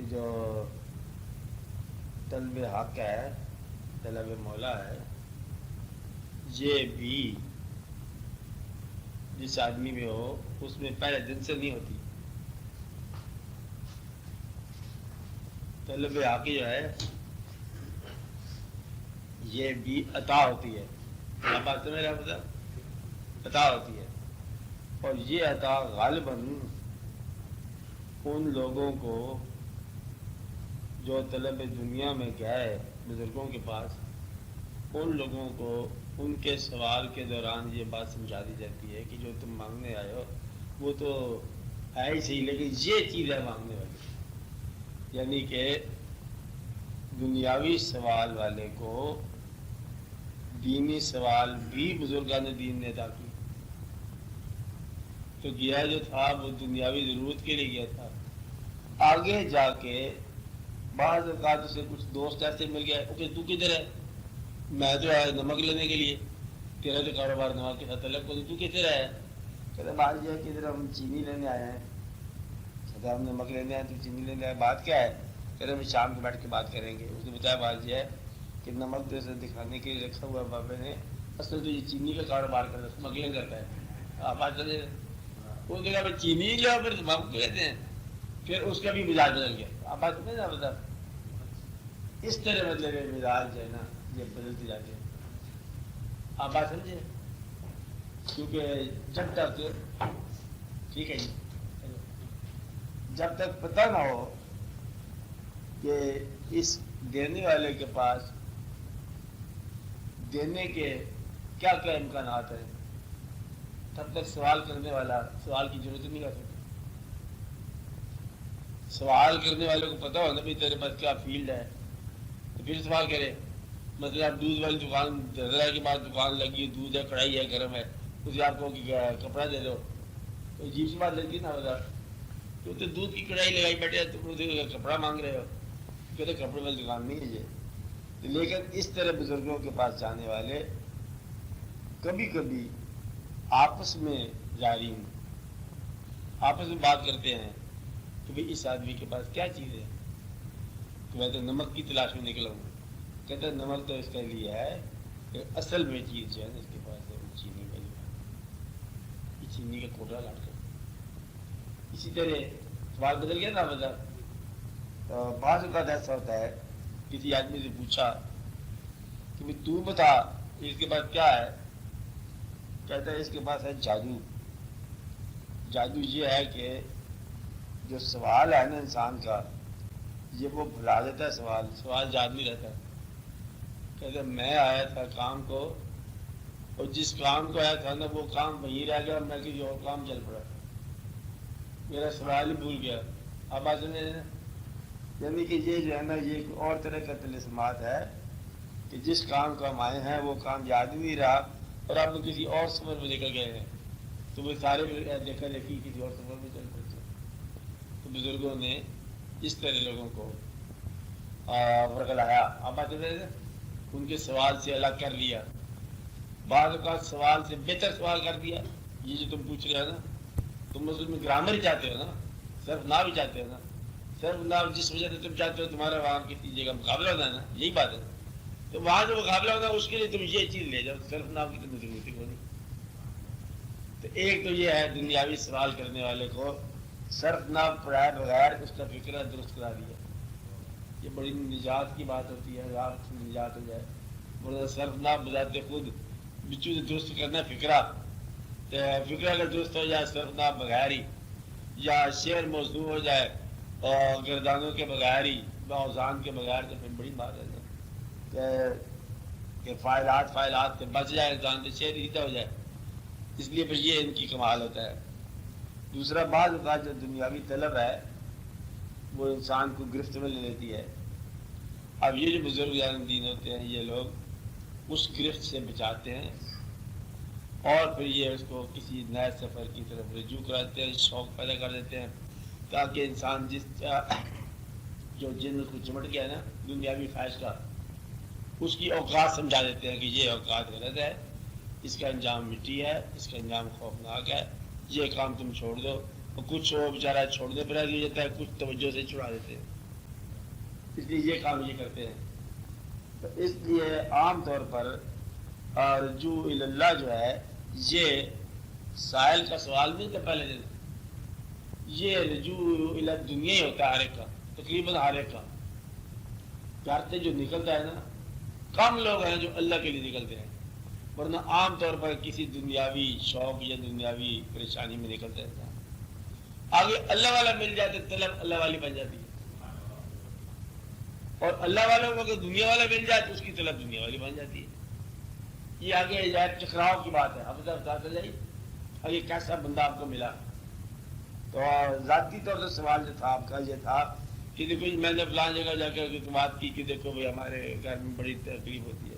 کہ جو طلب حق ہے، طلب مولا ہے، یہ بھی جس آدمی میں ہو اس میں پہلے دن سے نہیں ہوتی. طلب حق جو ہے یہ بھی عطا ہوتی ہے. آپ بات سمجھ رہے ہیں؟ عطا ہوتی ہے، اور یہ عطا غالباً ان لوگوں کو جو طلب دنیا میں گئے بزرگوں کے پاس، ان لوگوں کو ان کے سوال کے دوران یہ بات سمجھا دی جاتی ہے کہ جو تم مانگنے آئے ہو وہ تو ہے ہی صحیح، لیکن یہ چیز ہے مانگنے والی. یعنی کہ دنیاوی سوال والے کو دینی سوال بھی بزرگان دین نے عطا کی. تو گیا جو تھا وہ دنیاوی ضرورت کے لیے گیا تھا. آگے جا کے بعض اوقات سے کچھ دوست ایسے مل گئے، اوکے تو کدھر ہے؟ میں تو آیا نمک لینے کے لیے، تیرا تو کاروبار نمک کے ساتھ الگ، تو کدھر ہے؟ کہتے بات یہ ہے کہ ادھر ہم چینی لینے آئے ہیں. کہتے ہم نمک لینے آئے تو چینی لینے آئے، بات کیا ہے؟ کہتے ہم شام کو بیٹھ کے بات کریں گے. اس نے بتایا بات یہ ہے کہ نمک تو اسے دکھانے کے لیے رکھا ہوا بابے نے، اصل تو یہ چینی کا کاروبار کرتا ہے، اسمگلنگ کرتا ہے. آپ بات چلے وہ جگہ پہ چینی لیا پھر نمک لیتے ہیں، پھر اس کا بھی مزاج بدل گیا. آپ بات سمجھے نا؟ بتا اس طرح مطلب مزاج جو ہے نا یہ بدلتی جاتی ہے. آپ بات سمجھے؟ کیونکہ جب تک ٹھیک ہے جی، جب تک پتہ نہ ہو کہ اس دینے والے کے پاس دینے کے کیا کیا امکانات ہیں، تب تک سوال کرنے والا سوال کی ضرورت نہیں کر سکتا. سوال کرنے والے کو پتہ ہو نا بھی تیرے پاس کیا فیلڈ ہے تو پھر سوال کرے. مطلب آپ دودھ والی دکان دریا کے بعد دکان لگی، دودھ ہے، کڑھائی ہے، گرم ہے، اسے آپ کو کپڑا دے دو تو عجیب سی بات لگتی نا. بتا تو دودھ کی کڑھائی لگائی بیٹھے تو کپڑا مانگ رہے ہو، کہتے کپڑے والی دکان نہیں ہے یہ. لیکن اس طرح بزرگوں کے پاس جانے والے کبھی کبھی آپس میں جارین آپس میں بات کرتے ہیں کہ بھئی اس آدمی کے پاس کیا چیز ہے. تو میں تو نمک کی تلاش میں نکلا ہوں. کہتے ہیں نمک تو اس کے لیے ہے کہ اصل میں چیز جو ہے نا اس کے پاس ہے وہ چینی کا جو ہے، یہ چینی کا کوٹا لاٹ کر. اسی طرح سوال بدل گیا نا. بتا تو بعض اوقات ایسا ہوتا ہے کسی آدمی سے پوچھا کہ بھئی تو بتا اس کے پاس کیا ہے. کہتا ہے اس کے پاس ہے جادو. جادو یہ ہے کہ جو سوال ہے نا انسان کا یہ وہ بھلا دیتا ہے. سوال یاد نہیں رہتا. کہتے ہیں میں آیا تھا کام کو اور جس کام کو آیا تھا نا وہ کام وہیں رہ گیا، میں کسی اور کام چل پڑا، میرا سوال ہی بھول گیا. اب بات سمجھے؟ یعنی کہ یہ جو ہے نا یہ ایک اور طرح کا طلسمات ہے کہ جس کام کو ہم آئے ہیں وہ کام یاد نہیں رہا اور آپ لوگ کسی اور سفر میں نکل گئے ہیں تو وہ سارے دیکھا دیکھی کسی اور سفر میں چل پڑتے. تو بزرگوں نے اس طرح لوگوں کو ورگلایا. آپ بات ان کے سوال سے الگ کر لیا، بعض اوقات سوال سے بہتر سوال کر دیا. یہ جو تم پوچھ رہے ہو نا تم اس میں گرامر ہی چاہتے ہو نا، صرف ناو ہی چاہتے ہو نا، صرف ناو جس وجہ سے تم چاہتے ہو تمہارا وہاں کسی جگہ مقابلہ ہونا ہے نا، یہی بات ہے. تو وہاں جو مقابلہ ہونا ہے اس کے لیے تم یہ چیز لے جاؤ، صرف ناو کی تم ضرورت ہی نہیں. تو ایک تو یہ ہے دنیاوی سوال کرنے والے کو صرف ناو پڑھائے بغیر اس کا فکرہ درست کرا دیا. یہ بڑی نجات کی بات ہوتی ہے، آپ کی نجات ہو جائے. ورنہ صرف ناو بذات خود بچوں سے درست کرنا فکرہ، تو فکرہ اگر درست ہو جائے صرف ناو بغیر ہی، یا شعر موضوع ہو جائے اور گردانوں کے بغیر ہی، اوزان کے بغیر، تو پھر بڑی بات ہے کہ فائلات سے بچ جائے انسان، تو شعر سیدھا ہو جائے. اس لیے پھر یہ ان کی کمال ہوتا ہے. دوسرا بعض اوقات جو دنیاوی طلب ہے وہ انسان کو گرفت میں لے لیتی ہے. اب یہ جو بزرگ جان دین ہوتے ہیں یہ لوگ اس گرفت سے بچاتے ہیں اور پھر یہ اس کو کسی نئے سفر کی طرف رجوع کراتے ہیں، شوق پیدا کر دیتے ہیں تاکہ انسان جو جن اس کو چمٹ گیا نا دنیاوی خواہش کا، اس کی اوقات سمجھا دیتے ہیں کہ یہ اوقات غلط ہے، اس کا انجام مٹی ہے، اس کا انجام خوفناک ہے، یہ کام تم چھوڑ دو. اور کچھ وہ بیچارہ چھوڑنے پر راضی ہو جاتا ہے، کچھ توجہ سے چھڑا دیتے ہیں. اس لیے یہ کام یہ کرتے ہیں. تو اس لیے عام طور پر رجوع اللہ جو ہے یہ سائل کا سوال نہیں تھا پہلے دن، یہ رجوع دنیا ہی ہوتا ہے ہر ایک کا، تقریباً ہر ایک کا. گھر سے جو نکلتا ہے نا، کم لوگ ہیں جو اللہ کے لیے نکلتے ہیں، ورنہ عام طور پر کسی دنیاوی شوق یا دنیاوی پریشانی میں نکلتے رہتا ہے. آگے اللہ والا مل جاتے طلب اللہ والی بن جاتی ہے، اور اللہ والوں کو اگر دنیا والا مل جائے تو اس کی طلب دنیا والی بن جاتی ہے. یہ آگے ٹکراؤ کی بات ہے. اب بتاتے جائیے اگر کیسا بندہ آپ کو ملا. تو ذاتی طور سے سوال جو تھا آپ کا یہ تھا کہ دیکھو میں نے فلان جگہ جا کے بات کی کہ دیکھو بھائی ہمارے گھر میں بڑی تکلیف ہوتی ہے.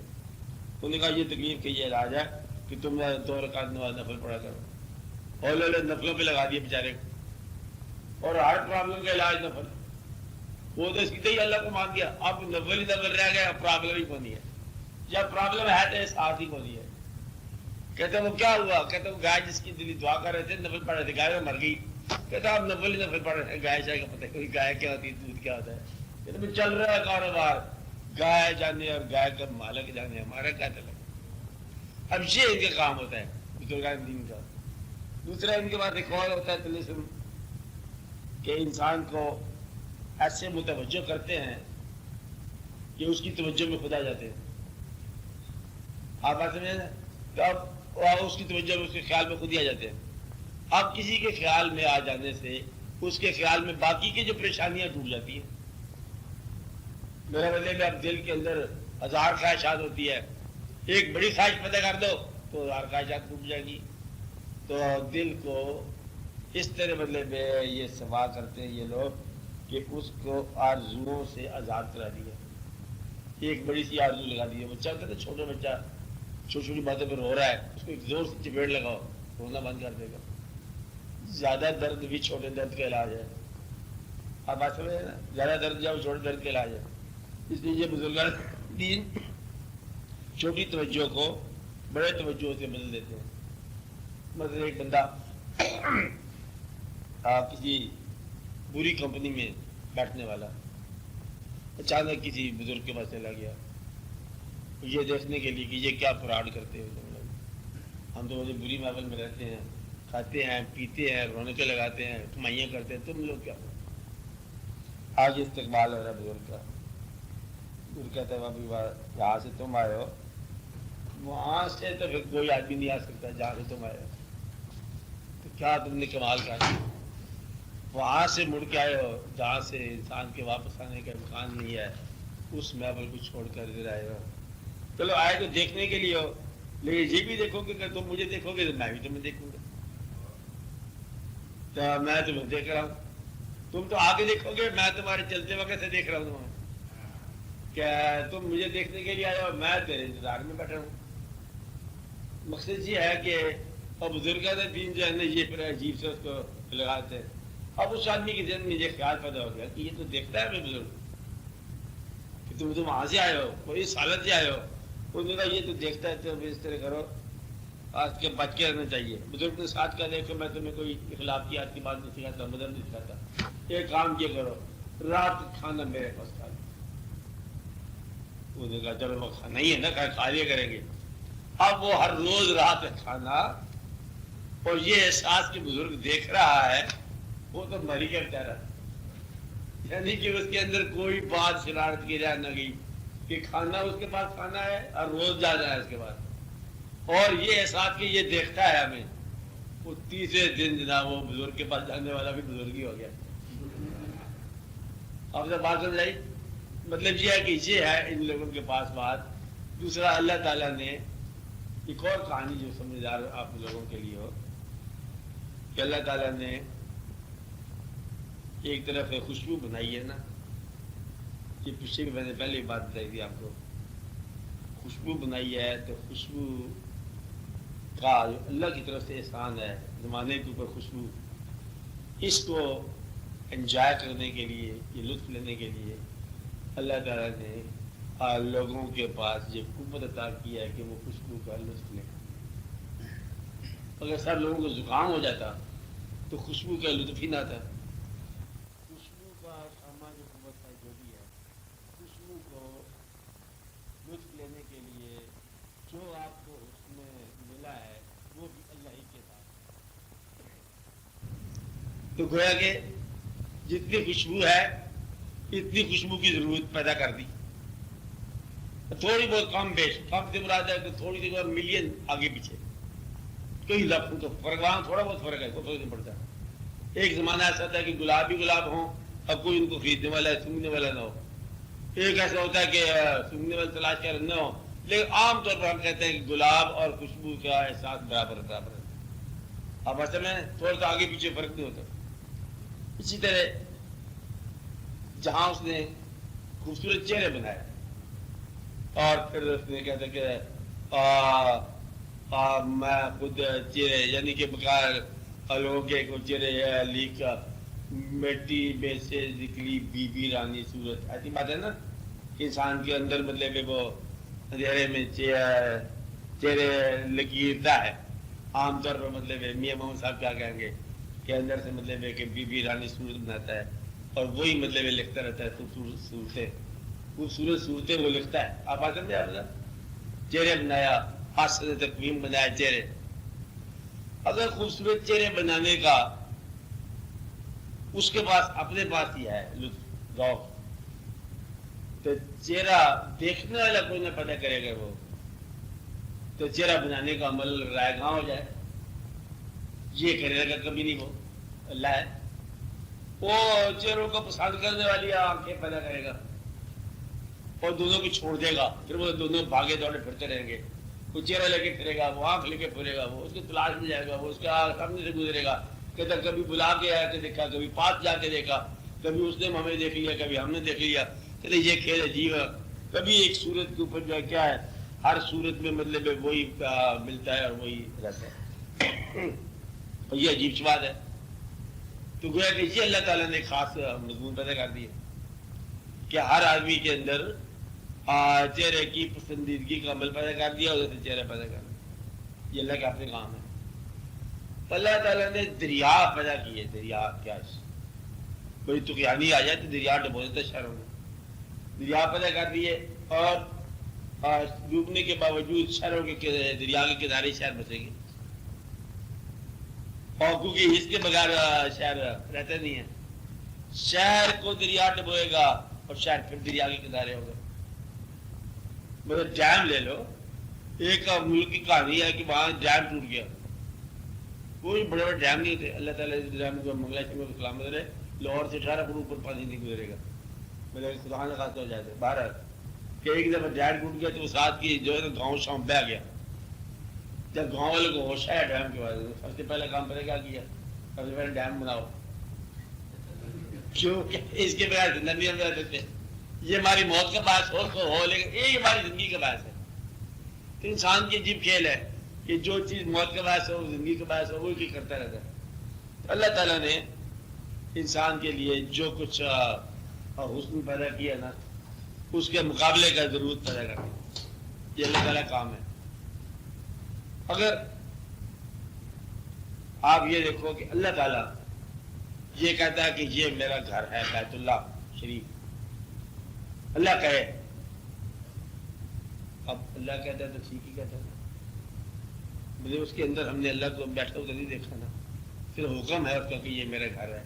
انہوں نے کہا یہ تکلیف کا یہ علاج ہے کہ تم 2 رکعت نماز نفل پڑھا کرو، اور لوگ نفلوں پہ لگا دیے بیچارے کو، اور ہر پرابلم کا علاج نفل. وہ تو سیدھے ہی اللہ کو مان دیا، اب نفل ہی نفل رہ گیا، پرابلم ہی کونی ہے. جب پرابلم ہے تو ساتھ ہی کونی ہے. کہتے وہ کیا ہوا؟ کہتے وہ گائے جس کی دلی دعا کر رہے تھے نفل پڑھ رہے تھے، گائے مر گئی. کہتا آپ نفل ہی نفل پڑھ رہے ہیں، گائے شاہ کا پتہ کوئی گائے کیا ہوتی ہے، دودھ کیا ہوتا ہے. کہتے چل رہا ہے کاروبار، گائے جانے اور گائے کا مالک جانے، ہمارا کیا تعلق. اب یہ ان کا کام ہوتا ہے بزرگان دین کا. دوسرا ان کے بعد ایک اور ہوتا ہے تلسم، کہ انسان کو ایسے متوجہ کرتے ہیں کہ اس کی توجہ میں خدا جاتے ہیں. آپ بات سمجھیں نا؟ تو اب اس کی توجہ میں اس کے خیال میں خود ہی آ جاتے ہیں. اب کسی کے خیال میں آ جانے سے اس کے خیال میں باقی کی جو پریشانیاں ٹوٹ جاتی ہیں. میرا مطلب اب دل کے اندر 1000 خواہشات ہوتی ہے، ایک بڑی خواہش پیدا کر دو تو 1000 خواہشات ٹوٹ جائے گی. تو دل کو اس طرح مطلب یہ سوا کرتے ہیں یہ لوگ کہ اس کو آرزوؤں سے آزاد کرا دیا. ایک بڑی سی آرزو لگا دی ہے. بچہ ہوتا ہے چھوٹا بچہ چھوٹی چھوٹی باتوں پہ رو رہا ہے، اس کو ایک زور سے چپیڑ لگاؤ، رونا بند کر دے گا. زیادہ درد بھی چھوٹے درد کا علاج ہے. آپ بات سمجھ رہے ہیں نا؟ زیادہ درد جاؤ چھوٹے درد کا علاج ہے. اس لیے یہ بزرگان دین چھوٹی توجہ کو بڑے توجہ سے بدل دیتے ہیں. مثلا ایک بندہ کسی بری کمپنی میں بیٹھنے والا اچانک کسی بزرگ کے پاس چلا گیا یہ دیکھنے کے لیے کہ یہ کیا فراڈ کرتے ہیں. ہم تو بری محفل میں رہتے ہیں، کھاتے ہیں پیتے ہیں، رونقیں لگاتے ہیں، کمائیاں کرتے ہیں، تم لوگ کیا ہو. آج استقبال ہو رہا ہے بزرگ کا. بزرگ کہتا ہے بابی جہاں سے تم آئے ہو وہاں سے تو پھر کوئی آدمی نہیں آ سکتا جہاں سے تم آئے ہو. تو کیا تم نے کمال کر وہاں سے مڑ کے آئے ہو جہاں سے انسان کے واپس آنے کا امکان نہیں ہے، اس محفل کو چھوڑ کر ادھر آئے ہو. چلو آئے تو دیکھنے کے لیے ہو، لیکن یہ بھی دیکھو کہ اگر تم مجھے دیکھو گے تو میں بھی تمہیں دیکھوں گا. تو میں تمہیں دیکھ رہا ہوں، تم تو آگے دیکھو گے، میں تمہارے چلتے وقت سے دیکھ رہا ہوں تمہیں. کیا تم مجھے دیکھنے کے لیے آئے ہو، میں تیرے انتظار میں بیٹھا ہوں. مقصد یہ ہے کہ اب بزرگان دین جو ہے نا یہ پھر عجیب سے اس کو لگاتے ہیں. اب اس آدمی کے ذہن میں یہ خیال پیدا ہو گیا کہ یہ تو دیکھتا ہے بزرگ کہ تم وہاں سے آئے ہو، وہ اس حالت سے آئے ہو. انہوں نے کہا یہ تو دیکھتا ہے تو اس طرح کرو، آج کے بچ کے رہنا چاہیے. بزرگ نے ساتھ کہا دیکھو میں تمہیں کوئی اخلاق کی آج کی بات نہیں سکھاتا، مدد نہیں سکھاتا. ایک کام کیا کرو، رات کھانا میرے پاس کھا لو. انہوں نے کہا چلو وہ کھانا ہی ہے نا، کھا لیا کریں گے. اب وہ ہر روز رات کھانا، اور یہ احساس کہ بزرگ دیکھ رہا ہے وہ تو مری کرتا رہا. یعنی کہ اس کے اندر کوئی بات شرارت کی جائے نہ گئی کہ کھانا اس کے پاس کھانا ہے اور روز جا رہا ہے اس کے بعد. اور یہ احساس کہ یہ دیکھتا ہے ہمیں، وہ تیسرے دن جناب وہ بزرگ کے پاس جانے والا بھی بزرگ ہی ہو گیا. آپ سے بات سمجھ آئی؟ مطلب یہ ہے کہ یہ ہے ان لوگوں کے پاس بات. دوسرا اللہ تعالیٰ نے ایک اور کہانی جو سمجھدار آپ لوگوں کے لیے ہو کہ اللہ تعالیٰ نے ایک طرف خوشبو بنائی ہے نا، یہ پیچھے بھی میں نے پہلے بات بتائی تھی آپ کو. خوشبو بنائی ہے تو خوشبو کا جو اللہ کی طرف سے احسان ہے زمانے کے اوپر خوشبو، اس کو انجوائے کرنے کے لیے، یہ لطف لینے کے لیے اللہ تعالیٰ نے لوگوں کے پاس یہ قوت عطا کی ہے کہ وہ خوشبو کا لطف لیں. اگر سب لوگوں کو زکام ہو جاتا تو خوشبو کا لطف ہی نہ تھا. خوشبو کا سامان جو قوت ہے جو بھی ہے تو گویا کہ جتنی خوشبو ہے اتنی خوشبو کی ضرورت پیدا کر دی. تھوڑی بہت کم بیش، کم سے مراد ہے کہ تھوڑی سی ملین آگے پیچھے کوئی لفظ تو فرق، وہاں تھوڑا بہت فرق ہے، کوئی فرق نہیں پڑتا. ایک زمانہ ایسا تھا کہ گلاب ہی گلاب ہوں، اب کوئی ان کو خریدنے والا ہے سونگنے والا نہ ہو. ایک ایسا ہوتا ہے کہ سونگنے والا تلاش کر نہ ہو، لیکن عام طور پر ہم کہتے ہیں کہ گلاب اور خوشبو کا احساس برابر برابر ہے. اب اصل میں تھوڑا سا آگے پیچھے فرق نہیں ہوتا. اسی طرح جہاں اس نے خوبصورت چہرے بنائے اور پھر اس نے کہتا کہ میں خود چہرے یعنی کہ بغیر لوگوں کے کو چہرے لیک مٹی میں سے نکلی بی بی رانی صورت، ایسی بات ہے نا کہ انسان کے اندر مطلب وہ اندھیرے میں چہرے لکیرتا ہے. عام طور پر مطلب میاں محمد صاحب کیا کہیں گے کہ اندر سے مطلب ہے کہ بی بی رانی صورت بناتا ہے اور وہی مطلب لکھتا رہتا ہے خوبصورت صورتیں وہ لکھتا ہے. آپ آ سکتے ہیں چہرے بنایا، حسن تقویم بنایا چہرے. اگر خوبصورت چہرے بنانے کا اس کے پاس اپنے پاس ہی ہے لطف ذوق، تو چہرہ دیکھنے والا کوئی نہ پیدا کرے گا وہ، تو چہرہ بنانے کا عمل رائے گاں ہو جائے. یہ کرے گا کبھی نہیں وہ اللہ ہے. وہ چہروں کو پسند کرنے والی آنکھیں پیدا کرے گا اور دونوں کو چھوڑ دے گا، پھر وہ دونوں بھاگے دوڑے پھرتے رہیں گے. کوئی چہرہ لے کے پھرے گا، وہ آنکھ لے کے پھرے گا، وہ اس کی تلاش میں جائے گا، وہ اس کے سامنے سے گزرے گا، کہتا کبھی بلا کے آ کے دیکھا، کبھی پاس جا کے دیکھا، کبھی اس نے ہمیں دیکھ لیا، کبھی ہم نے دیکھ لیا. کہتے یہ کھیل عجیب ہے. کبھی ایک صورت کے اوپر جو ہے کیا ہے، ہر صورت میں مطلب وہی ملتا ہے اور وہی رہتا ہے. اور یہ عجیب سی بات ہے. تو گویا کہ یہ اللہ تعالیٰ نے خاص مضمون پیدا کر دی ہے کہ ہر آدمی کے اندر چہرے کی پسندیدگی کا عمل پیدا کر دیا اور اسے چہرے پیدا کر دیا. یہ اللہ کا اپنے کام ہے. اللہ تعالیٰ نے دریا پیدا کیے. دریا کیا بڑی تقیانی آ جائے تو دریا ڈبو دیتا شہروں میں. دریا پیدا کر دیے اور ڈوبنے کے باوجود شہروں کے دریا کے کنارے شہر بسیں گے. اور کیونکہ اس کے بغیر شہر رہتے نہیں ہیں. شہر کو دریا ڈبوئے گا اور شہر پھر دریا کے کنارے ہوگا. مطلب ڈیم لے لو، ایک ملک کی کہانی ہے کہ وہاں ڈیم ٹوٹ گیا. کوئی بڑے بڑے ڈیم نہیں تھے. اللہ تعالیٰ ڈیم کو منگلا شریف میں سلامت رہے، لاہور سے 18 فٹ اوپر پانی نہیں گزرے گا. مطلب خدا نے خاص ہو جاتے باہر کہ ایک دفعہ ڈیم ٹوٹ گیا تو اس رات کی جو ہے نا گاؤں شام بہ گیا. جب گاؤں والے کو ہوش ہے ڈیم کے بارے میں، سب سے پہلے کام پہلے کیا کیا؟ سب سے پہلے ڈیم بناؤ. کیوں کہ اس کے بغیر زندہ نہیں ہم رہ سکتے. یہ ہماری موت کا باعث ہو لیکن یہ ہماری زندگی کا باعث ہے. تو انسان کی عجیب کھیل ہے کہ جو چیز موت کا باعث ہو، زندگی کا باعث ہو، وہ کی کرتا رہتا ہے. تو اللہ تعالیٰ نے انسان کے لیے جو کچھ حسن پیدا کیا نا، اس کے مقابلے کا ضرورت پیدا کرنا، یہ اللہ تعالیٰ کام ہے. اگر آپ یہ دیکھو کہ اللہ تعالیٰ یہ کہتا ہے کہ یہ میرا گھر ہے بیت اللہ شریف، اللہ کہے، اب اللہ کہتا ہے تو ٹھیک ہی کہتا ہے. مجھے اس کے اندر ہم نے اللہ کو بیٹھا ادھر نہیں دیکھا نا، پھر حکم ہے اس کا کہ یہ میرا گھر ہے.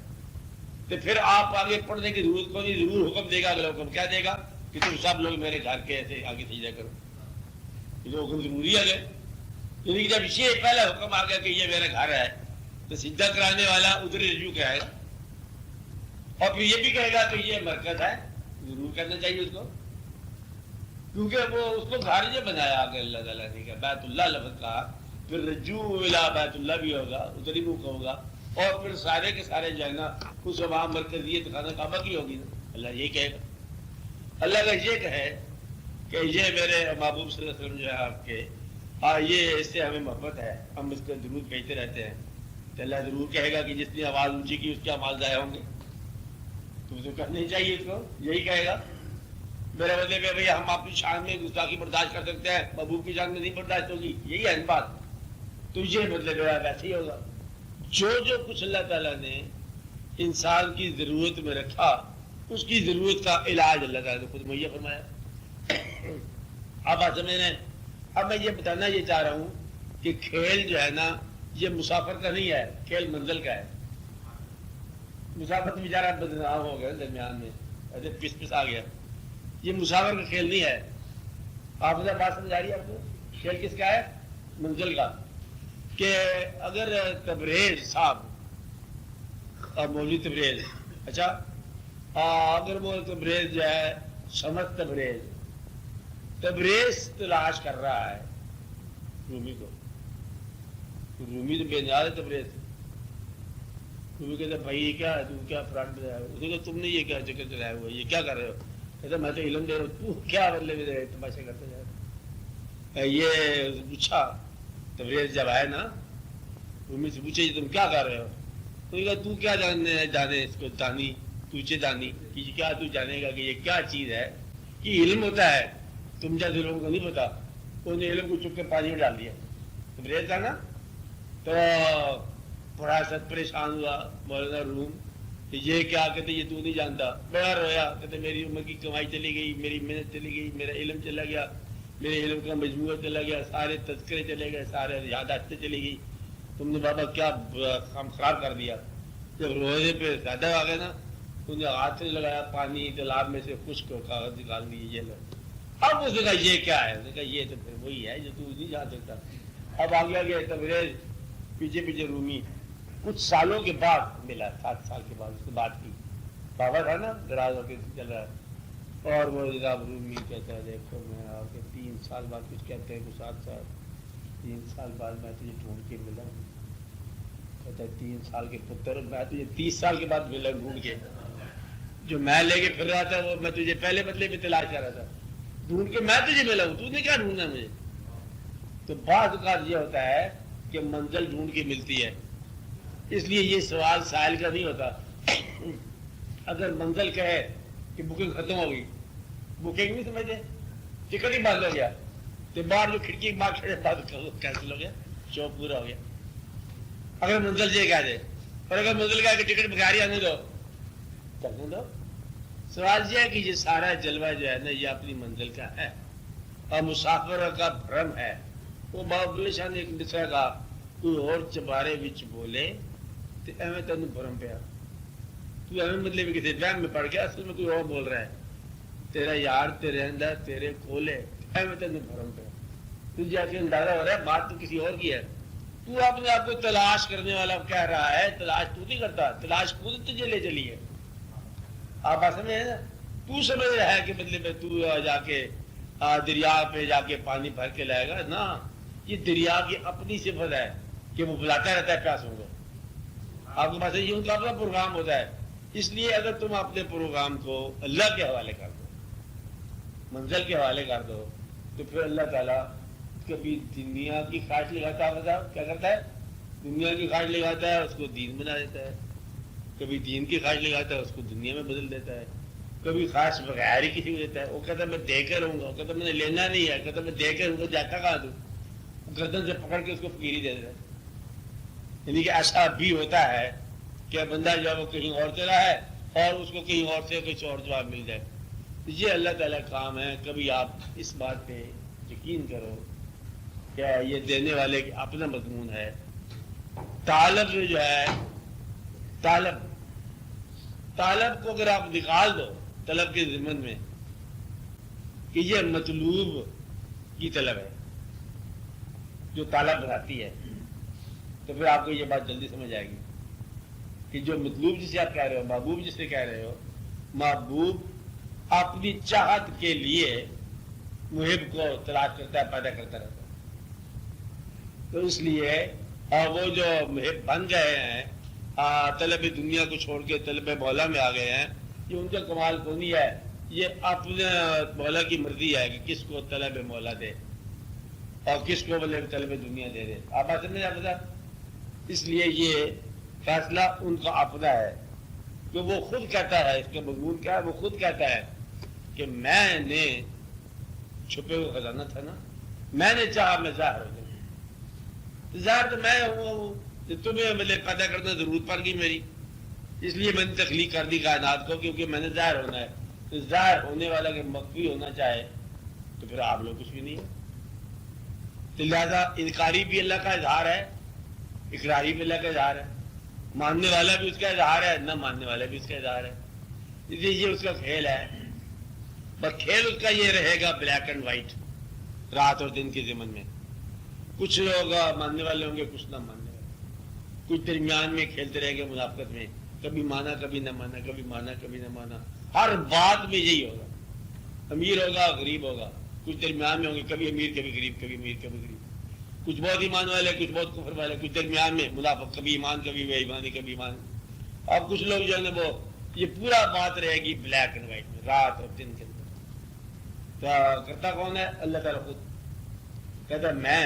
تو پھر آپ آگے پڑھنے کی ضرورت کو نہیں، ضرور حکم دے گا. اگلا حکم کیا دے گا کہ تم سب لوگ میرے گھر کے ایسے آگے سجدہ کرو. یہ حکم ضروری ہے. یعنی کہ جب یہ پہلا حکم آ گیا کہ یہ میرا گھر ہے تو سجدہ کرانے والا ادھر رجوع کہے گا اور پھر یہ بھی کہے گا کہ یہ مرکز ہے، ضرور کرنا چاہیے اس کو، کیونکہ وہ اس کو گھر یہ بنایا آگے اللہ تعالیٰ نے کہا. بیت اللہ لفظ کہا، پھر رجوع الی بیت اللہ بھی ہوگا، ادھر ہی منہ ہوگا، اور پھر سارے کے سارے جو ہے نا اس وہاں مرکزیت خانہ کعبہ کی ہوگی نا. اللہ یہ کہے گا. اللہ کا یہ کہے کہ یہ میرے محبوب صلی اللہ علیہ وسلم جو ہے آپ کے یہ اس سے ہمیں محبت ہے، ہم اس کو ضرور کہتے رہتے ہیں. تو اللہ ضرور کہے گا کہ جس نے آواز اونچی کی اس کے اعمال ضائع ہوں گے. تو کرنا ہی چاہیے اس کو. یہی کہے گا. میرا مطلب ہے بھائی ہم اپنی شان میں گستاخی برداشت کر سکتے ہیں، محبوب کی شان میں نہیں برداشت ہوگی. یہی ہے بات. تو یہ مطلب ہے ویسے ہی ہوگا. جو کچھ اللہ تعالیٰ نے انسان کی ضرورت میں رکھا، اس کی ضرورت کا علاج اللہ تعالیٰ نے خود مہیا فرمایا. اب آپ سمجھ رہے ہیں. اب میں یہ بتانا یہ چاہ رہا ہوں کہ کھیل جو ہے نا یہ مسافر کا نہیں ہے، کھیل منزل کا ہے. مسافر تو بیچارہ بدنام ہو گیا درمیان میں، ایسے پس پس آ گیا. یہ مسافر کا کھیل نہیں ہے. آپ مجھے بات سمجھ آ رہی ہے آپ کو؟ کھیل کس کا ہے؟ منزل کا. کہ اگر تبریز صاحب اور مولوی تبریز، اچھا اگر وہ تبریز جو ہے سمت تبریز تلاش کر رہا ہے رومی کو، رومی تو بے نیاز ہے تبریز. رومی کہتے بھائی یہ کیا ہے، تم کیا فرانٹ میں آئے ہو؟ اس نے کہا تم نے یہ کیا چکر چلائے ہوا، یہ کیا کر رہے ہو؟ کہتے میں تو علم دے رہا ہوں. تو کیا بدلے میں تماشے کرتے جا رہے؟ یہ پوچھا تبریز جب آئے نا، رومی سے پوچھے تم کیا کر رہے ہو؟ تو کہا تو کیا جانے اس کو دانی، تجھے دانی کہ کیا تو جانے گا کہ یہ کیا چیز ہے کہ علم ہوتا ہے، تم جیسے لوگوں کو نہیں پتا. انہوں نے علم کو چک کے پانی میں ڈال دیا. تبریز تھا نا تو بڑا سخت پریشان ہوا مولانا روم. یہ کیا کہتے یہ تو نہیں جانتا. بڑا رویا، کہتے میری عمر کی کمائی چلی گئی، میری محنت چلی گئی، میرا علم چلا گیا، میرے علم کا مجموعہ چلا گیا، سارے تذکرے چلے گئے، سارے یاداشتیں چلی گئی. تم نے بابا کیا کام خراب کر دیا. جب روزے پہ زیادہ آ گئے نا، تم نے ہاتھ سے لگایا پانی تالاب میں سے خشک کاغذ نکال دیے، یہ لو. اب اس نے کہا یہ کیا ہے؟ اس نے کہا یہ تو پھر وہی ہے جو تو نہیں جان سکتا. اب آ گیا تبریز پیچھے پیچھے رومی. کچھ سالوں کے بعد ملا، 7 سال کے بعد اس سے بات کی. بابا تھا نا دراز ہو کے چل رہا ہے، اور وہ جناب رومی کہتا ہے دیکھو میں آ کے 3 سال بعد کچھ کہتے ہیں، کچھ 7 سال 3 سال بعد میں تجھے ڈھونڈ کے ملا ہوں. کہتا ہے 3 سال کے پتر، میں تجھے 30 سال کے بعد ملا ڈھونڈ کے. جو میں لے کے پھر رہا تھا وہ میں تجھے پہلے بدلے میں تلاش کر رہا تھا، ڈھونڈ کے میں تجھے ملا ہوں، تو نے کیا ڈھونڈنا مجھے؟ تو بعض اوقات یہ ہوتا ہے کہ منزل ڈھونڈ کے ملتی ہے. اس لیے یہ سوال سائل کا نہیں ہوتا. اگر منزل کہے کہ بکنگ ختم ہو گئی، بکنگ نہیں سمجھتے، ٹکٹ ہی بند ہو گیا، تو باہر جو کھڑکی باہر کھڑے بند کینسل ہو گیا، شو پورا ہو گیا. اگر منزل یہ کہہ دے، اور اگر منزل کہا کہ ٹکٹ بغیر ہی آنے دو، چلنے دو. سوال یہ ہے کہ یہ سارا جلوہ جو ہے نا یہ اپنی منزل کا ہے، اور مسافر کا بھرم ہے. وہ بابا شاہ نے ایک مصرع کا کوئی اور چبارے وچ بولے تو ایویں تینوں بھرم پیا. تو ایویں مطلب کسی وہم میں پڑ گیا، اصل میں کوئی اور بول رہا ہے. تیرا یار تیرے اندر تیرے کھولے، ایویں تینوں بھرم پیا. تجھے جا کے اندازہ ہو رہا ہے بات تو کسی اور کی ہے. تو اپنے آپ کو تلاش کرنے والا کہہ رہا ہے، تلاش تو نہیں کرتا، تلاش خود تجھے لے چلی ہے. آپ بات سمجھے نا؟ تو سمجھ رہا ہے کہ مطلب تو جا کے دریا پہ جا کے پانی بھر کے لائے گا نا. یہ دریا کی اپنی صفت ہے کہ وہ بلاتا رہتا ہے پیاسوں کو. آپ کے پاس یہ ان کا اپنا پروگرام ہوتا ہے. اس لیے اگر تم اپنے پروگرام کو اللہ کے حوالے کر دو، منزل کے حوالے کر دو، تو پھر اللہ تعالیٰ کبھی دنیا کی خواہش لگاتا ہے. کیا کرتا ہے؟ دنیا کی خواہش لگاتا ہے، اس کو دین بنا دیتا ہے. کبھی دین کی خواہش لگاتا ہے، اس کو دنیا میں بدل دیتا ہے. کبھی خواہش بغیر ہی کسی کو دیتا ہے. وہ کہتا ہے میں دے کر رہوں گا، وہ کہتا ہے میں نے لینا نہیں ہے، کہتا ہے میں دے کر رہوں گا، جاتا کہاں دوں؟ گردن سے پکڑ کے اس کو فقیری دے دیتا ہے. یعنی کہ ایسا بھی ہوتا ہے کہ بندہ جو ہے وہ کہیں اور چلا ہے اور اس کو کہیں اور سے کچھ اور جواب مل جائے. یہ اللہ تعالیٰ کا کام ہے. کبھی آپ اس بات پہ یقین کرو کہ یہ دینے والے کا اپنا مضمون ہے. طالب جو ہے، طالب کو اگر آپ نکال دو طلب کے ضمن میں کہ یہ مطلوب کی طلب ہے جو طالب بناتی ہے، تو پھر آپ کو یہ بات جلدی سمجھ آئے گی کہ جو مطلوب جسے آپ کہہ رہے ہو، محبوب جسے کہہ رہے ہو، محبوب اپنی چاہت کے لیے محب کو تلاش کرتا ہے، پیدا کرتا رہتا ہے. تو اس لیے وہ جو محب بن گئے ہیں، طلب دنیا کو چھوڑ کے طلب مولا میں آ گئے ہیں، یہ ان کا کمال کو نہیں ہے. یہ اپنے مولا کی مرضی ہے کہ کس کو طلب مولا دے اور کس کو طلب دنیا دے دے. آپ بات سمجھ آپ بتا. اس لیے یہ فیصلہ ان کا اپنا ہے کہ وہ خود کہتا ہے. اس کا مضمون کیا ہے؟ وہ خود کہتا ہے کہ میں نے چھپے ہوئے خزانہ تھا نا، میں نے چاہا میں ظاہر ہو جاؤں. ظاہر تو میں ہوں، تمہیں مطلب پیدا کرنا ضرورت پڑ گئی میری، اس لیے میں نے تخلیق کر دی کائنات کو، کیونکہ میں نے ظاہر ہونا ہے. تو ظاہر ہونے والا کہ مخفی ہونا چاہے تو پھر آپ لوگ کچھ بھی نہیں ہے. تو لہٰذا انکاری بھی اللہ کا اظہار ہے، اقراری بھی اللہ کا اظہار ہے. ماننے والا بھی اس کا اظہار ہے، نہ ماننے والا بھی اس کا اظہار ہے. اس لیے یہ اس کا کھیل ہے. بس کھیل اس کا یہ رہے گا بلیک اینڈ وائٹ، رات اور دن کے ضمن میں. کچھ لوگ ماننے والے ہوں گے، کچھ نہ ماننے والے، کچھ درمیان میں کھیلتے رہیں گے منافقت میں، کبھی مانا کبھی نہ مانا، کبھی مانا کبھی نہ مانا. ہر بات میں یہی ہوگا، امیر ہوگا غریب ہوگا، کچھ درمیان میں ہوں گے، کبھی امیر کبھی غریب، کبھی امیر کبھی غریب. کچھ بہت ایمان والے، کچھ بہت کفر والے، کچھ درمیان میں منافق، کبھی ایمان کبھی بے ایمانی، کبھی ایمان. اب کچھ لوگ جو ہے نا وہ یہ پورا بات رہے گی بلیک اینڈ وائٹ میں، رات اور دن کے اندر. تو کرتا کون ہے؟ اللہ تعالیٰ خود کہتا ہے میں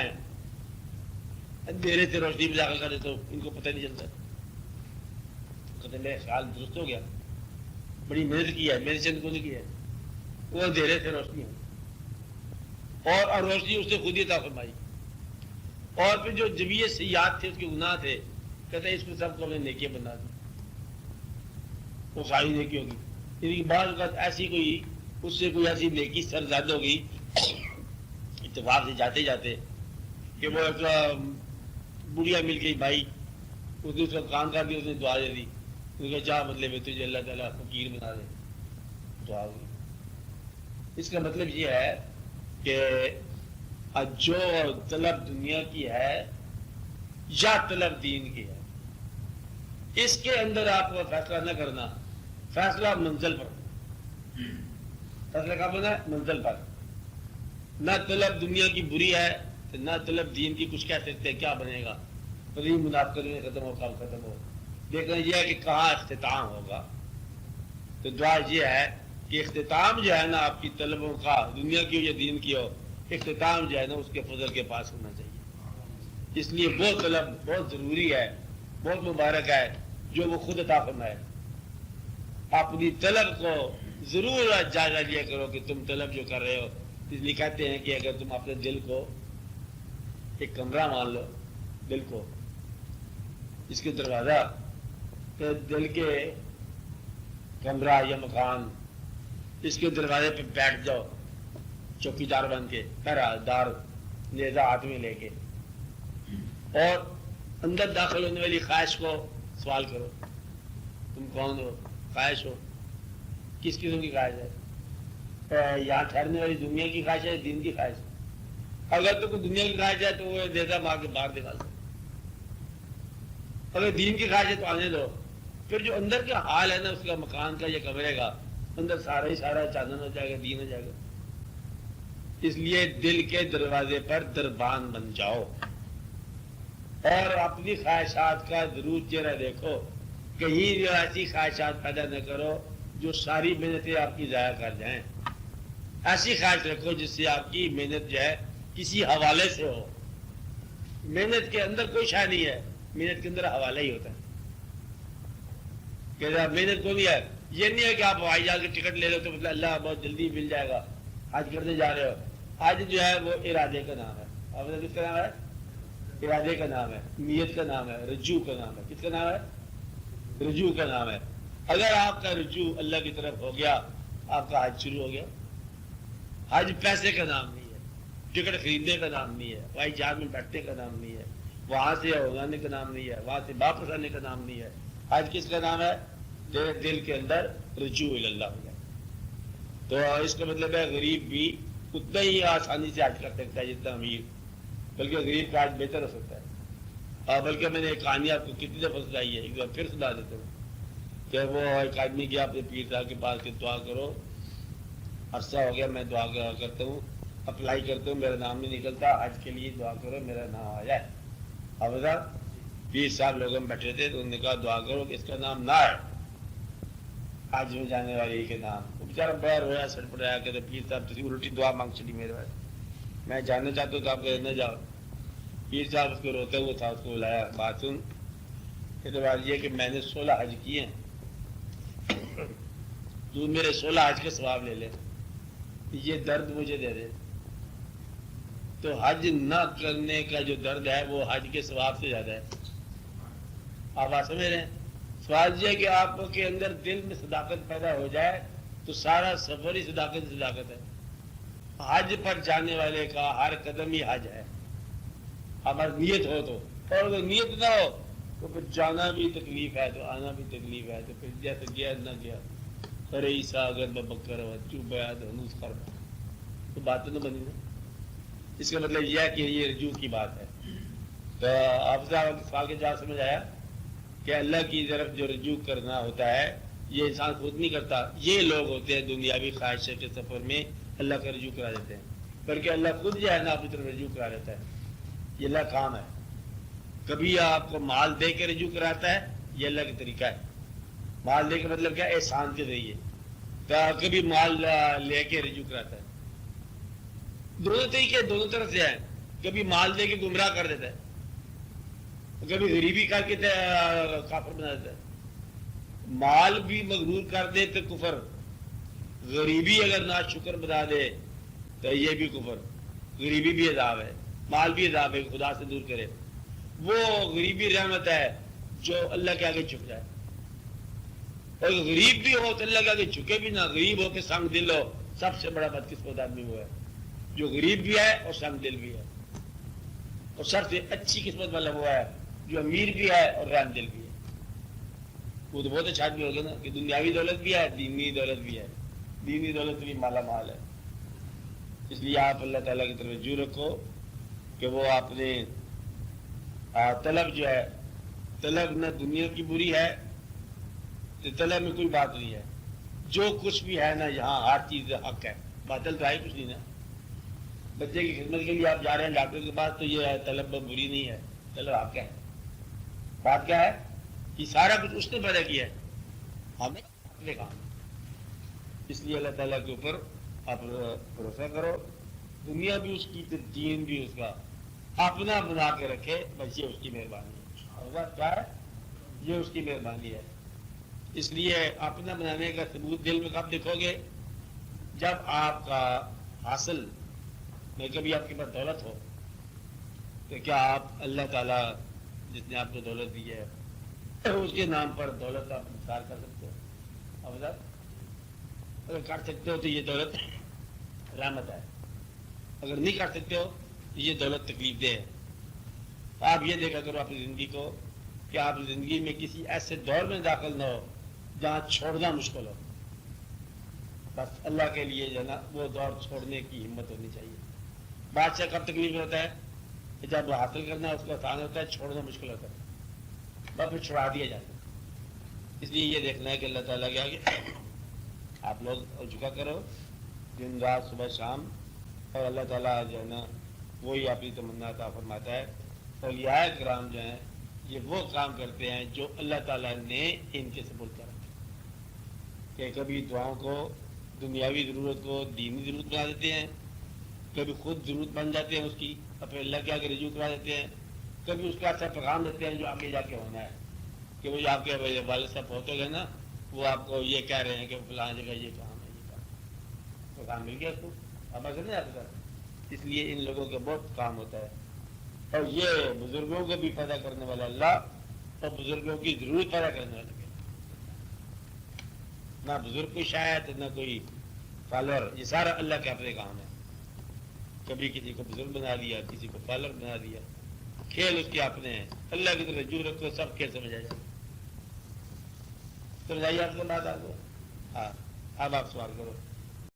اندھیرے سے روشنی میں داخل کر دیتا ہوں، ان کو پتہ نہیں چلتا. کہتے میرا خیال درست ہو گیا، بڑی محنت کی ہے، میرے چند کو نہیں کی ہے. وہ اندھیرے سے روشنی ہے، اور روشنی اس نے خود ہی عطا فرمائی. اور پھر جو جبیہ سیئات تھے، اس کے گناہ تھے، کہتے ہیں اس کو سب کو ہم نے نیکیاں بنا دی، وہ ساری نیکی ہوگی. یعنی کہ بعض اوقات ایسی کوئی اس سے کوئی ایسی نیکی سرزد ہوگی اتفاق سے جاتے جاتے کہ وہ ایک بڑھیا مل گئی بھائی، اس نے اس کا کام کر دیا، اس نے دعا دے دی. اس کا کیا مطلب ہے؟ تجھے اللہ تعالیٰ فقیر بنا دے، دعا ہوگی. اس کا مطلب یہ ہے کہ جو طلب دنیا کی ہے یا طلب دین کی ہے، اس کے اندر آپ کو فیصلہ نہ کرنا. فیصلہ منزل پر، فیصلہ کہاں بنا ہے؟ منزل پر. نہ طلب دنیا کی بری ہے، نہ طلب دین کی. کچھ کہہ سکتے ہیں کیا بنے گا، کبھی منافقت میں ختم ہو، کام ختم ہو. دیکھنا یہ ہے کہ کہاں اختتام ہوگا. تو دعا یہ ہے کہ اختتام جو ہے نا آپ کی طلبوں کا، دنیا کی ہو یا دین کی ہو، اختتام جو ہے نا اس کے فضل کے پاس ہونا چاہیے. اس لیے وہ طلب بہت ضروری ہے، بہت مبارک ہے جو وہ خود عطا فرمائے. اپنی طلب کو ضرور جائزہ لیا کرو کہ تم طلب جو کر رہے ہو. اس لیے کہتے ہیں کہ اگر تم اپنے دل کو ایک کمرہ مان لو، دل کو اس کے دروازہ، تو دل کے کمرہ یا مکان، اس کے دروازے پہ بیٹھ جاؤ چوکی دار بن کے، پہرا دار نیزہ ہاتھ میں لے کے، اور اندر داخل ہونے والی خواہش کو سوال کرو تم کون ہو، خواہش ہو، کس قسم کی خواہش ہے؟ یہاں ٹھہرنے والی دنیا کی خواہش ہے، دین کی خواہش ہے؟ اگر تو کوئی دنیا کی خواہش ہے تو وہ نیزہ مار کے باہر نکال دو. اگر دین کی خواہش ہے تو آنے دو. پھر جو اندر کا حال ہے نا اس کا، مکان کا یا کمرے کا، اندر سارا ہی سارا چاندن ہو جائے گا، دین ہو جائے گا. اس لیے دل کے دروازے پر دربان بن جاؤ اور اپنی خواہشات کا ضرور چہرہ دیکھو. کہیں جو ایسی خواہشات پیدا نہ کرو جو ساری محنتیں آپ کی ضائع کر جائیں. ایسی خواہش رکھو جس سے آپ کی محنت جو ہے کسی حوالے سے ہو. محنت کے اندر کوئی شے نہیں ہے، محنت کے اندر حوالہ ہی ہوتا ہے. کہ محنت کو بھی ہے، یہ نہیں ہے کہ آپ ہوائی جہاز کی ٹکٹ لے لو تو مطلب اللہ بہت جلدی مل جائے گا، حج کرنے جا رہے ہو. حج جو ہے وہ ارادے کا نام ہے. آپ نے کس کا نام ہے؟ ارادے کا نام ہے، نیت کا نام ہے، رجوع کا نام ہے. کس کا نام ہے؟ رجوع کا نام ہے. اگر آپ کا رجوع اللہ کی طرف ہو گیا، آپ کا حج شروع ہو گیا. حج پیسے کا نام نہیں ہے، ٹکٹ خریدنے کا نام نہیں ہے، ہوائی جہاز میں بیٹھنے کا نام نہیں ہے، وہاں سے اڑانے کا نام نہیں ہے، وہاں سے واپس آنے کا نام نہیں ہے. حج کس کا نام ہے؟ تیرے دل کے اندر رجوع اللہ ہو جائے. تو اس کا مطلب ہے غریب بھی اتنا ہی آسانی سے حج کر سکتا ہے جتنا امیر، بلکہ غریب کا حج بہتر ہو سکتا ہے. اور بلکہ میں نے ایک کہانی آپ کو کتنی دفعہ سنائی ہے، ایک بار پھر سنا دیتا ہوں. کہ وہ ایک آدمی گیا اپنے پیر صاحب کے پاس کہ دعا کرو، عرصہ ہو گیا میں دعا کرتا ہوں، اپلائی کرتا ہوں، میرا نام نہیں نکلتا، حج کے لیے دعا کرو میرا نام آ جائے. اب پیر صاحب لوگوں میں بیٹھے تھے تو انہوں نے کہا دعا کرو کہ اس کا نام نہ آئے حج میں جانے والے کے نام. وہ بیچارہ بڑا رویا، سڑ پڑایا کہ پیر صاحب تھی الٹی دعا مانگ چلی میرے پاس، میں جاننا چاہتا ہوں تو آپ نہ جاؤ. پیر صاحب اس کو روتے ہوئے تھا، اس کو بلایا. بات سن، بات یہ کہ میں نے 16 حج کیے ہیں، تو میرے 16 حج کے ثواب لے لے، یہ درد مجھے دے دے. تو حج نہ کرنے کا جو درد ہے وہ حج کے ثواب سے زیادہ ہے. آپ بات سمجھ رہے ہیں؟ سوال یہ ہے کہ آپ کے اندر دل میں صداقت پیدا ہو جائے تو سارا سفر ہی صداقت ہے. حج پر جانے والے کا ہر قدم ہی حج ہے، ہماری نیت ہو تو. اور اگر نیت نہ ہو تو پھر جانا بھی تکلیف ہے تو آنا بھی تکلیف ہے، تو پھر جیسے گیا نہ گیا ارے عیسیٰ اگر میں بکر چوب بیاد ہنوز کر تو بات تو بنی نا. اس کا مطلب یہ ہے کہ یہ رجوع کی بات ہے. تو آپ سوال کے جواب سمجھ آیا کہ اللہ کی طرف جو رجوع کرنا ہوتا ہے یہ انسان خود نہیں کرتا، یہ لوگ ہوتے ہیں دنیاوی خواہشیں کے سفر میں اللہ کا رجوع کرا دیتے ہیں، بلکہ اللہ خود جو ہے نا اپنی طرف رجوع کرا دیتا ہے. یہ اللہ کام ہے. کبھی آپ کو مال دے کے رجوع کراتا ہے، یہ اللہ کا طریقہ ہے. مال دے کے مطلب کیا، احسان کے ذریعے. کبھی مال لے کے رجوع کراتا ہے. دونوں طریقے دونوں طرف سے ہیں. کبھی مال دے کے گمراہ کر دیتا ہے، کبھی غریبی کر کے کافر بنا دیتا ہے. مال بھی مغرور کر دے تو کفر، غریبی اگر نہ شکر بنا دے تو یہ بھی کفر. غریبی بھی عذاب ہے، مال بھی عذاب ہے، خدا سے دور کرے. وہ غریبی رحمت ہے جو اللہ کے آگے جھک جائے، اور غریب بھی ہو تو اللہ کے آگے جھکے بھی نہ. غریب ہو کے سنگ دل ہو، سب سے بڑا بدقسمت آدمی وہ ہے جو غریب بھی ہے اور سنگ دل بھی ہے. اور سب سے اچھی قسمت والا وہ ہے جو امیر بھی ہے اور رحم دل بھی ہے. وہ تو بہت اچھا آدمی ہوگا نا کہ دنیاوی دولت بھی ہے، دینی دولت بھی ہے. دینی دولت بھی مالا مال ہے. اس لیے آپ اللہ تعالیٰ کی طرف رجوع رکھو کہ وہ آپ نے طلب جو ہے، طلب نہ دنیا کی بری ہے تو طلب میں کوئی بات نہیں ہے. جو کچھ بھی ہے نا یہاں ہر چیز حق ہے، باطل تو ہے کچھ نہیں نا. بچے کی خدمت کے لیے آپ جا رہے ہیں ڈاکٹر کے پاس تو یہ ہے طلب بری نہیں ہے، طلب حق ہے. بات کیا ہے کہ سارا کچھ اس نے پیدا کیا ہے، ہمیں اپنے کام. اس لیے اللہ تعالیٰ کے اوپر آپ بھروسہ کرو. دنیا بھی اس کی تو دین بھی اس کا اپنا بنا کے رکھے، بس یہ اس کی مہربانی ہے. بات کیا ہے، یہ اس کی مہربانی ہے. اس لیے اپنا بنانے کا ثبوت دل میں کب دیکھو گے، جب آپ کا حاصل میں کبھی آپ کے پاس دولت ہو تو کیا آپ اللہ تعالیٰ جس نے آپ کو دولت دی ہے اس کے نام پر دولت آپ انتظار کر سکتے ہو؟ اگر کر سکتے ہو تو یہ دولت رحمت ہے، اگر نہیں کر سکتے ہو تو یہ دولت تکلیف دہ ہے. آپ یہ دیکھا کرو اپنی زندگی کو کہ آپ زندگی میں کسی ایسے دور میں داخل نہ ہو جہاں چھوڑنا مشکل ہو. بس اللہ کے لیے جو ہے نا وہ دور چھوڑنے کی ہمت ہونی چاہیے. بادشاہ کب تکلیف ہوتا ہے کہ جب حاصل کرنا اس کو آسان ہوتا ہے، چھوڑنا مشکل ہوتا ہے، بس پھر چھڑا دیا جاتا ہے. اس لیے یہ دیکھنا ہے کہ اللہ تعالیٰ کے آگے آپ لوگ جھکا کرو دن رات صبح شام، اور اللہ تعالیٰ جو ہے نا وہی اپنی تمنا عطا فرماتا ہے. اولیاء کرام جو ہیں یہ وہ کام کرتے ہیں جو اللہ تعالیٰ نے ان کے سپرد کر رکھا کہ کبھی دعاؤں کو دنیاوی ضرورت کو دینی ضرورت بنا دیتے ہیں، کبھی خود ضرورت بن جاتے ہیں اس کی اور پھر اللہ کے آگے رجوع کرا دیتے ہیں. کبھی اس کا اچھا پیغام دیتے ہیں جو آگے جا کے ہونا ہے کہ وہ جو آپ کے والد صاحب ہوتے گئے نا وہ آپ کو یہ کہہ رہے ہیں کہ فلاں جگہ یہ کام ہے، یہ کام پیغام مل گیا اس کو، اب ایسا نہیں آپ کا. اس لیے ان لوگوں کا بہت کام ہوتا ہے. اور یہ بزرگوں کو بھی پیدا کرنے والا اللہ اور بزرگوں کی ضرورت پیدا کرنے والا. نہ بزرگ کوئی شاید نہ کوئی فالوور، یہ سارا اللہ کے اپنے کام ہے. کبھی کسی کو بزرگ بنا دیا، کسی کو فالوور بنا دیا، کھیل اس کے اپنے ہیں. اللہ کی طرف رجوع رکھو، سب کھیل سمجھ آ جائے. سمجھائیے آپ کو بات آپ کو. ہاں اب آپ سوال کرو.